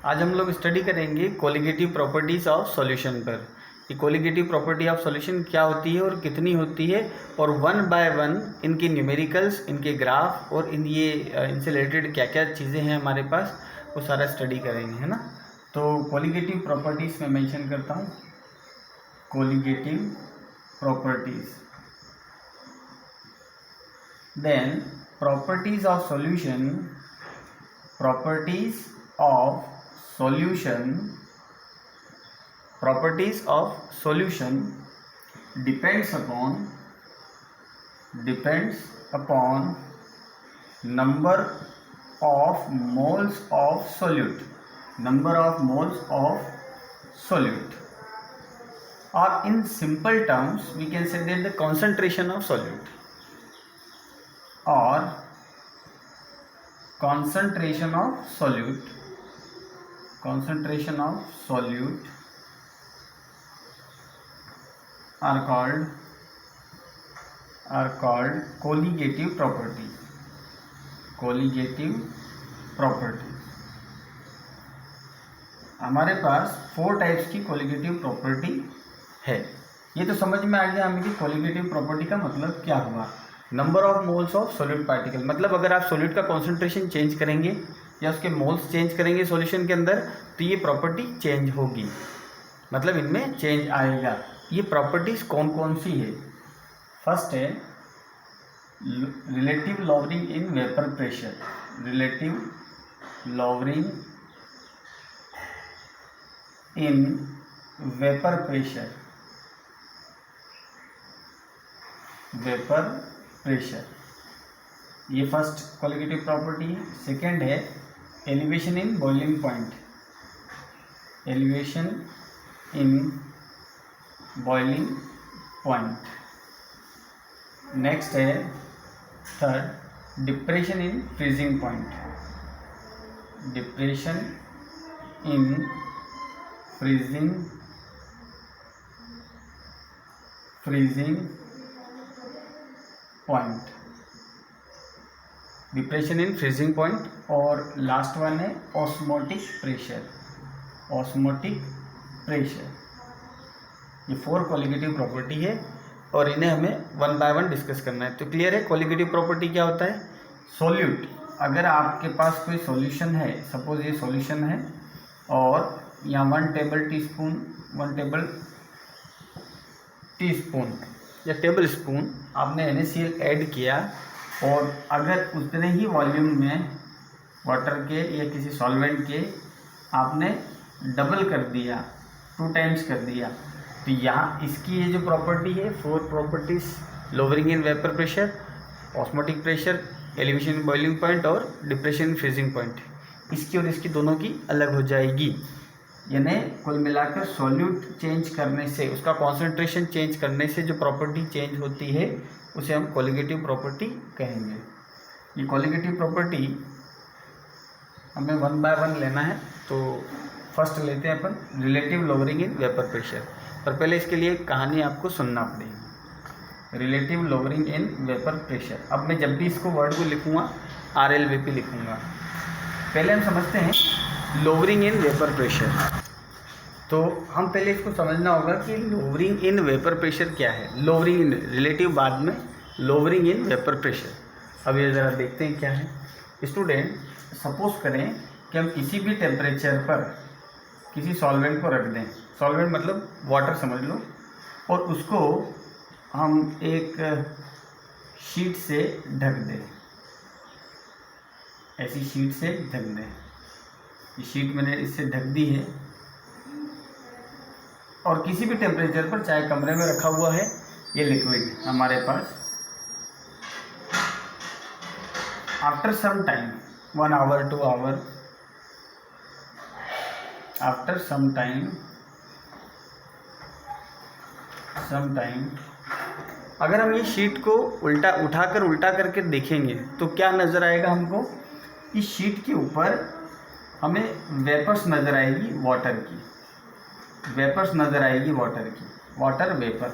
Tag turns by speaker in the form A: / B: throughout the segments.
A: आज हम लोग स्टडी करेंगे कोलिगेटिव प्रॉपर्टीज़ ऑफ सॉल्यूशन पर कि कोलिगेटिव प्रॉपर्टी ऑफ सॉल्यूशन क्या होती है और कितनी होती है, और वन बाय वन इनके न्यूमेरिकल्स, इनके ग्राफ और इनसे रिलेटेड क्या क्या चीज़ें हैं हमारे पास, वो सारा स्टडी करेंगे, है ना। तो कोलिगेटिव प्रॉपर्टीज़ मैं मेंशन करता हूँ, colligative properties. Then properties of solution, properties of solution depends upon number of moles of solute, or in simple terms we can say that the concentration of solute, or concentration of solute are called colligative properties. हमारे पास 4 types की colligative property है। ये तो समझ में आ गया हमें कि कोलिगेटिव प्रॉपर्टी का मतलब क्या हुआ। Number of moles of solute particle, मतलब अगर आप सॉल्यूट का कॉन्सेंट्रेशन चेंज करेंगे या उसके मोल्स चेंज करेंगे सॉल्यूशन के अंदर, तो ये प्रॉपर्टी चेंज होगी, मतलब इनमें चेंज आएगा। ये प्रॉपर्टीज़ कौन कौन सी है? फर्स्ट है relative lowering in vapour pressure, vapour pressure, ये फर्स्ट कोलिगेटिव प्रॉपर्टी है। सेकेंड है elevation in boiling point, next है third depression in freezing point, और लास्ट वन है ऑस्मोटिक प्रेशर। ये 4 कोलिगेटिव प्रॉपर्टी है और इन्हें हमें वन बाय वन डिस्कस करना है। तो क्लियर है कोलिगेटिव प्रॉपर्टी क्या होता है? सॉल्यूट, अगर आपके पास कोई सॉल्यूशन है, सपोज ये सॉल्यूशन है और यहाँ 1 टेबल टीस्पून आपने NaCl ऐड किया, और अगर उतने ही वॉल्यूम में वाटर के या किसी सॉल्वेंट के आपने डबल कर दिया, 2 टाइम्स कर दिया, तो यहाँ इसकी ये जो प्रॉपर्टी है 4 properties, lowering in vapour pressure, osmotic pressure, elevation in boiling point और डिप्रेशन इन फ्रीजिंग पॉइंट, इसकी और इसकी दोनों की अलग हो जाएगी। यानी कुल मिलाकर सॉल्यूट चेंज करने से, उसका कॉन्सेंट्रेशन चेंज करने से जो प्रॉपर्टी चेंज होती है उसे हम कोलिगेटिव प्रॉपर्टी कहेंगे। ये कोलिगेटिव प्रॉपर्टी हमें वन बाय वन लेना है, तो फर्स्ट लेते हैं अपन relative lowering in vapour pressure. पर पहले इसके लिए एक कहानी आपको सुनना पड़ेगी। Relative lowering in vapour pressure, अब मैं जब भी इसको वर्ड को लिखूँगा RLVP लिखूँगा। पहले हम समझते हैं लोअरिंग इन वेपर प्रेशर। तो हम पहले इसको समझना होगा कि लोअरिंग इन वेपर प्रेशर क्या है। लोअरिंग इन रिलेटिव, बाद में लोअरिंग इन वेपर प्रेशर। अब ये ज़रा देखते हैं क्या है। स्टूडेंट, सपोज करें कि हम किसी भी टेम्परेचर पर किसी सॉल्वेंट को रख दें, सॉल्वेंट मतलब वाटर समझ लो, और उसको हम एक शीट से ढक दें, ऐसी शीट से ढक दें। ये शीट मैंने इससे ढक दी है और किसी भी टेम्परेचर पर, चाहे कमरे में रखा हुआ है ये लिक्विड हमारे पास, after some time 1 hour 2 hour, after some time अगर हम ये शीट को उठा करके देखेंगे तो क्या नज़र आएगा हमको? इस शीट के ऊपर हमें वेपर्स नज़र आएगी, वाटर वेपर।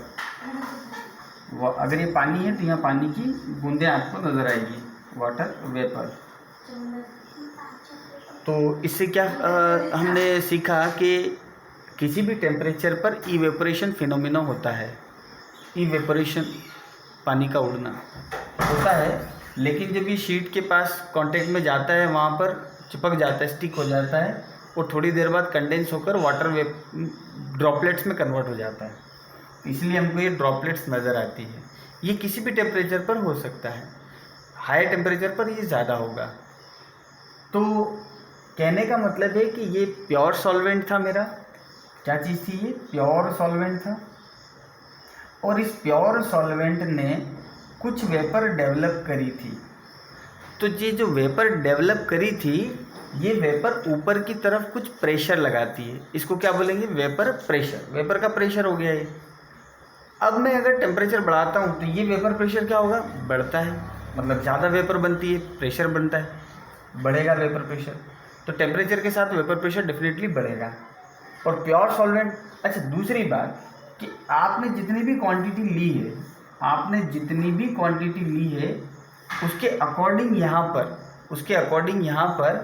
A: अगर ये पानी है तो यहाँ पानी की बूंदें आपको नज़र आएगी, वाटर वेपर। तो इससे क्या हमने सीखा कि किसी भी टेम्परेचर पर इवेपोरेशन फिनोमिना होता है। इवेपोरेशन पानी का उड़ना होता है, लेकिन जब ये शीट के पास कांटेक्ट में जाता है वहाँ पर चिपक जाता है, स्टिक हो जाता है और थोड़ी देर बाद कंडेंस होकर वाटर ड्रॉपलेट्स में कन्वर्ट हो जाता है, इसलिए हमको ये ड्रॉपलेट्स नज़र आती है। ये किसी भी टेम्परेचर पर हो सकता है, हाई टेम्परेचर पर ये ज़्यादा होगा। तो कहने का मतलब है कि ये प्योर सॉल्वेंट था मेरा। क्या चीज़ थी ये? प्योर सॉल्वेंट था। और इस प्योर सॉल्वेंट ने कुछ वेपर डेवलप करी थी। तो ये जो वेपर डेवलप करी थी, ये वेपर ऊपर की तरफ कुछ प्रेशर लगाती है। इसको क्या बोलेंगे? Vapour pressure. वेपर का प्रेशर हो गया ये। अब मैं अगर टेम्परेचर बढ़ाता हूँ तो ये वेपर प्रेशर क्या होगा? बढ़ता है, मतलब ज़्यादा वेपर बनती है, प्रेशर बनता है, बढ़ेगा वेपर प्रेशर। तो टेम्परेचर के साथ वेपर प्रेशर डेफिनेटली बढ़ेगा। और प्योर सॉल्वेंट, अच्छा दूसरी बात कि आपने जितनी भी क्वांटिटी ली है, उसके अकॉर्डिंग यहाँ पर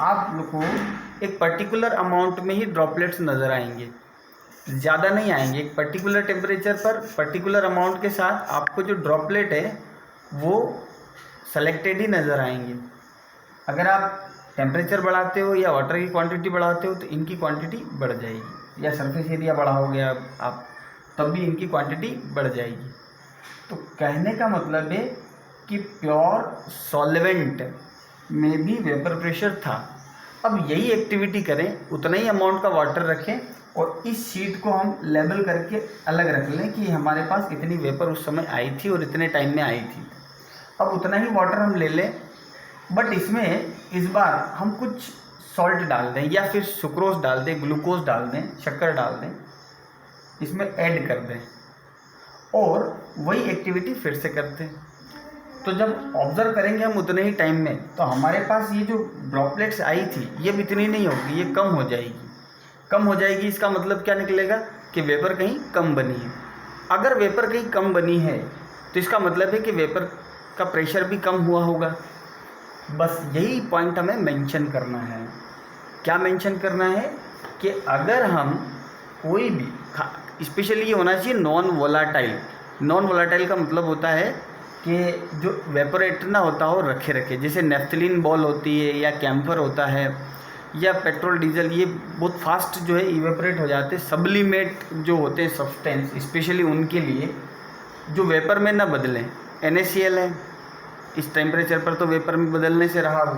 A: आप लोग को एक पर्टिकुलर अमाउंट में ही ड्रॉपलेट्स नज़र आएंगे, ज़्यादा नहीं आएंगे। एक पर्टिकुलर टेम्परेचर पर पर्टिकुलर अमाउंट के साथ आपको जो ड्रॉपलेट है वो सेलेक्टेड ही नज़र आएंगे। अगर आप टेम्परेचर बढ़ाते हो या वाटर की क्वांटिटी बढ़ाते हो तो इनकी क्वांटिटी बढ़ जाएगी, या सरफेस एरिया बढ़ाओगे आप तब भी इनकी क्वांटिटी बढ़ जाएगी। तो कहने का मतलब है कि प्योर सॉल्वेंट में भी वेपर प्रेशर था। अब यही एक्टिविटी करें, उतना ही अमाउंट का वाटर रखें और इस शीट को हम लेबल करके अलग रख लें कि हमारे पास इतनी वेपर उस समय आई थी और इतने टाइम में आई थी। अब उतना ही वाटर हम ले लें, बट इसमें इस बार हम कुछ सॉल्ट डाल दें या फिर सुक्रोज डाल दें, ग्लूकोज डाल दें, शक्कर डाल दें, इसमें ऐड कर दें और वही एक्टिविटी फिर से करते हैं। तो जब ऑब्जर्व करेंगे हम उतने ही टाइम में, तो हमारे पास ये जो ड्रॉपलेट्स आई थी ये भी इतनी नहीं होगी, ये कम हो जाएगी। इसका मतलब क्या निकलेगा कि वेपर कहीं कम बनी है। अगर वेपर कहीं कम बनी है तो इसका मतलब है कि वेपर का प्रेशर भी कम हुआ होगा। बस यही पॉइंट हमें मेंशन करना है। क्या मेंशन करना है? कि अगर हम कोई भी, स्पेशली ये होना चाहिए नॉन वोलाटाइल का मतलब होता है कि जो वेपोरेटर ना होता हो रखे, जैसे नेफ्थलीन बॉल होती है या कैम्फर होता है या पेट्रोल डीजल, ये बहुत फास्ट जो है इवेपोरेट हो जाते हैं। सब्लिमेट जो होते हैं सब्सटेंस, स्पेशली उनके लिए जो वेपर में ना बदलें। NaCl है, इस टेम्परेचर पर तो वेपर में बदलने से रहा हो,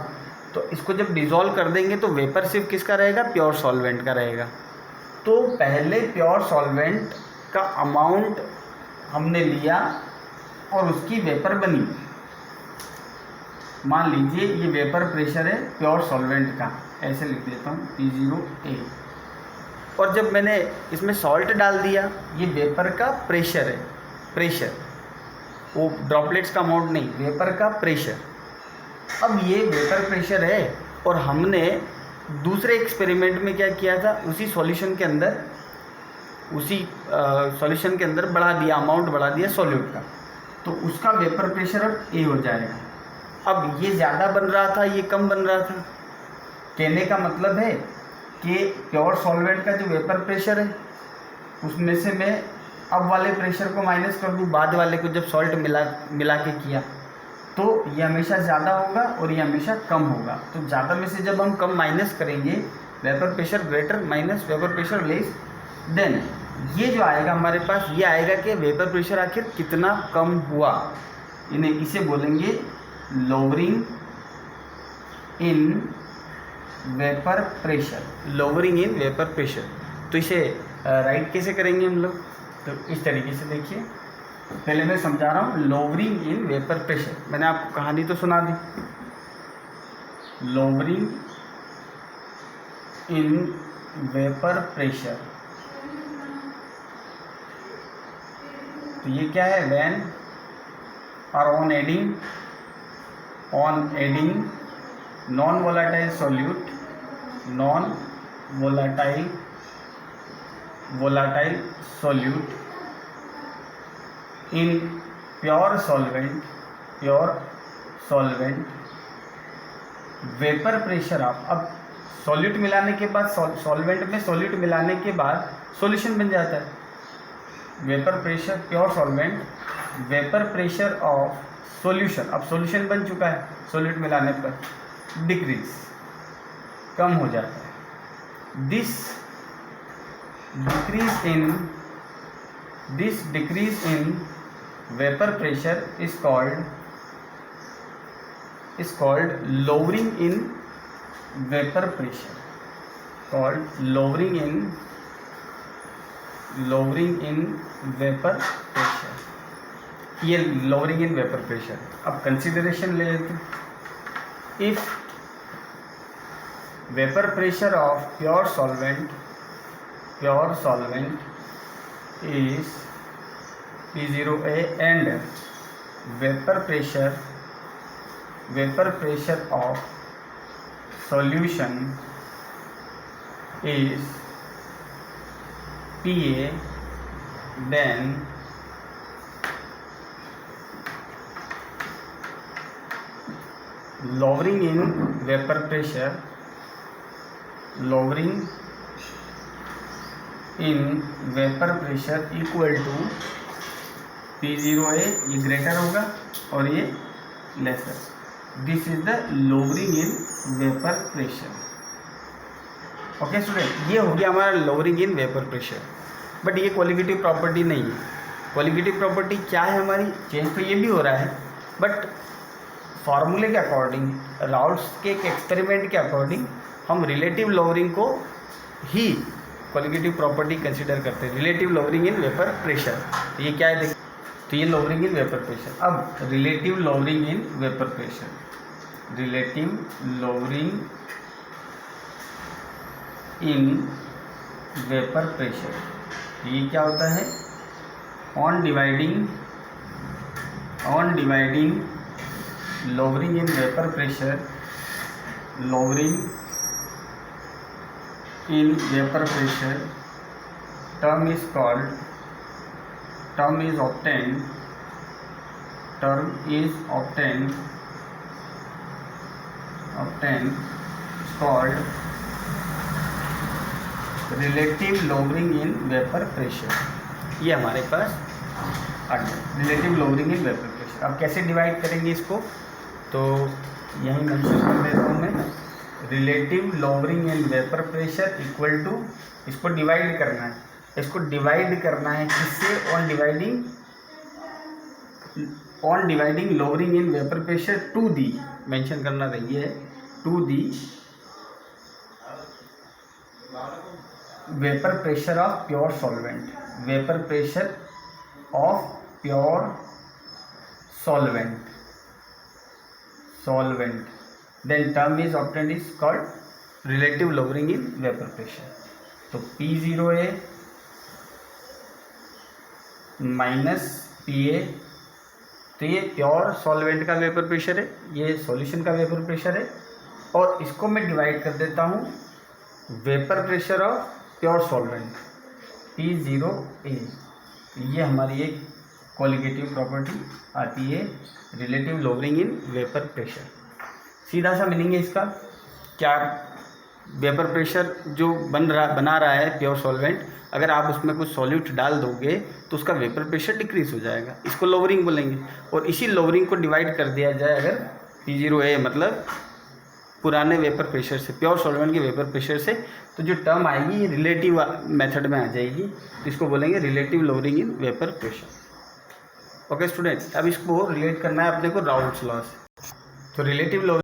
A: तो इसको जब डिज़ोल्व कर देंगे तो वेपर सिर्फ किसका रहेगा? प्योर सॉल्वेंट का रहेगा। तो पहले प्योर सॉल्वेंट का अमाउंट हमने लिया और उसकी वेपर बनी। मान लीजिए ये वेपर प्रेशर है प्योर सॉल्वेंट का, ऐसे लिख देता हूँ P0A। और जब मैंने इसमें सॉल्ट डाल दिया, ये वेपर का प्रेशर है, वो ड्रॉपलेट्स का अमाउंट नहीं, वेपर का प्रेशर। अब ये वेपर प्रेशर है और हमने दूसरे एक्सपेरिमेंट में क्या किया था? उसी सॉल्यूशन के अंदर अमाउंट बढ़ा दिया सॉल्यूट का, तो उसका वेपर प्रेशर अब A हो जाएगा। अब ये ज़्यादा बन रहा था, ये कम बन रहा था। कहने का मतलब है कि प्योर सॉल्वेंट का जो वेपर प्रेशर है उसमें से मैं अब वाले प्रेशर को माइनस कर दूँ, बाद वाले को जब सॉल्ट मिला के किया, तो ये हमेशा ज़्यादा होगा और ये हमेशा कम होगा। तो ज़्यादा में से जब हम कम माइनस करेंगे, vapour pressure greater minus vapour pressure less, then ये जो आएगा हमारे पास, ये आएगा कि वेपर प्रेशर आखिर कितना कम हुआ। इसे बोलेंगे लोअरिंग इन वेपर प्रेशर। तो इसे राइट कैसे करेंगे हम लोग? तो इस तरीके से देखिए, पहले मैं समझा रहा हूँ। लोअरिंग इन वेपर प्रेशर, मैंने आपको कहानी तो सुना दी। लोअरिंग इन वेपर प्रेशर, तो ये क्या है? व्हेन और on adding non volatile solute in pure solvent vapour pressure of, अब सॉल्यूट मिलाने के बाद सॉल्वेंट में सॉल्यूट मिलाने के बाद सॉल्यूशन बन जाता है। Vapour pressure pure solvent, vapour pressure of solution, अब सॉल्यूशन बन चुका है सॉल्यूट मिलाने पर, डिक्रीज, कम हो जाता है। This decrease in vapour pressure is called lowering in vapor pressure, lowering in vapor pressure, ये lowering in vapor pressure। अब कंसिडरेशन ले लेते हैं, if vapor pressure of pure solvent is P0A and vapor pressure of solution is PA, then lowering in vapor pressure equal to P0A, ये greater होगा और ये lesser. This is the lowering in vapour pressure. Okay student, ये हो गया हमारा lowering in vapour pressure. But ये qualitative property नहीं है। क्वालिटेटिव प्रॉपर्टी क्या है हमारी, चेंज तो ये भी हो रहा है, बट फार्मूले के अकॉर्डिंग, राउल्स के एक्सपेरिमेंट के अकॉर्डिंग हम रिलेटिव लोअरिंग को ही क्वालिटेटिव प्रॉपर्टी कंसिडर करते हैं, relative lowering in vapour pressure. तो ये क्या है, तो ये लोअरिंग इन वेपर प्रेशर। अब relative lowering in vapour pressure, relative lowering in vapour pressure, ये क्या होता है, on dividing lowering in vapour pressure, lowering in vapour pressure term is obtained is called relative lowering in vapor pressure। ये हमारे पास आ गया relative lowering in vapour pressure. अब कैसे divide करेंगे इसको, तो यहीं मेंशन कर देता हूँ मैं, relative lowering in vapour pressure equal to, इसको डिवाइड करना है, किससे, on dividing lowering in vapour pressure to the, mention करना रही है, to the vapour pressure of pure solvent, vapour pressure of pure solvent, then term is obtained is called relative lowering in vapour pressure. तो P0A minus PA, तो ये pure solvent का vapour pressure है, ये solution का vapour pressure है, और इसको मैं डिवाइड कर देता हूँ vapour pressure of pure solvent P0A। ये हमारी एक क्वालिटेटिव प्रॉपर्टी आती है, relative lowering in vapour pressure. सीधा सा मीनिंग है इसका, क्या वेपर प्रेशर जो बना रहा है प्योर सॉल्वेंट, अगर आप उसमें कुछ सॉल्यूट डाल दोगे तो उसका वेपर प्रेशर डिक्रीज हो जाएगा, इसको लोअरिंग बोलेंगे। और इसी लोअरिंग को डिवाइड कर दिया जाए अगर P0A मतलब पुराने वेपर प्रेशर से, प्योर सॉल्वेंट के वेपर प्रेशर से, तो जो टर्म आएगी ये रिलेटिव मेथड में आ जाएगी, तो इसको बोलेंगे relative lowering in vapour pressure. Okay student, अब इसको रिलेट करना है अपने को राउल्स लॉ से। तो रिलेटिव